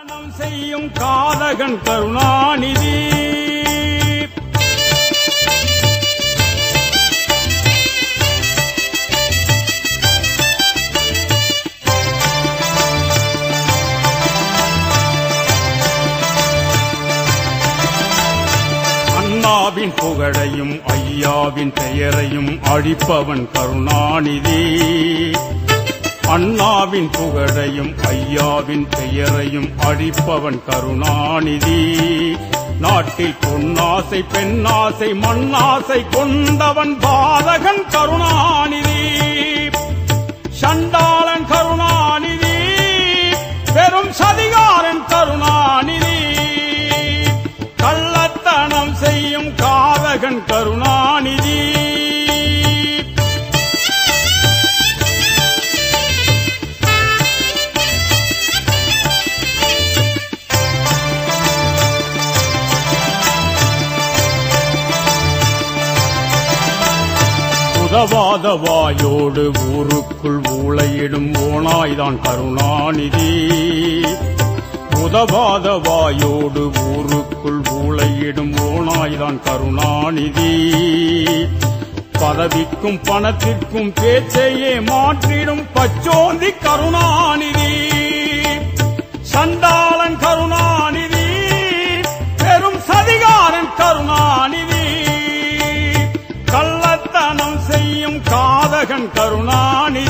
கள்ளத்தனம் செய்யும் காதகன் கருணாநிதி. அண்ணாவின் புகழையும் ஐயாவின் பெயரையும் அழிப்பவன் கருணாநிதி. அண்ணாவின் புகழையும் ஐயாவின் பெயரையும் அழிப்பவன் கருணாநிதி. நாட்டில் பொன்னாசை பெண்ணாசை மண்ணாசை கொண்டவன் பாதகன் கருணாநிதி. சண்டாளன் கருணாநிதி, பெரும் சதிகாரன் கருணாநிதி. கள்ளத்தனம் செய்யும் காதகன் கருணாநிதி. உதவாத வாயோடு ஊருக்குள் ஊளையிடும் ஓனாய்தான் கருணாநிதி. உதவாத வாயோடு ஊருக்குள் ஊளையிடும் ஓனாய்தான் கருணாநிதி. பதவிக்கும் பணத்திற்கும் பேச்சையே மாற்றிடும் பச்சோந்தி கருணாநிதி. சண்டாளன் கருணாநிதி, பெரும் சதிகாரன் கருணாநிதி. கள்ளத்தனம் செய்யும் காதகன் கருணாநிதி.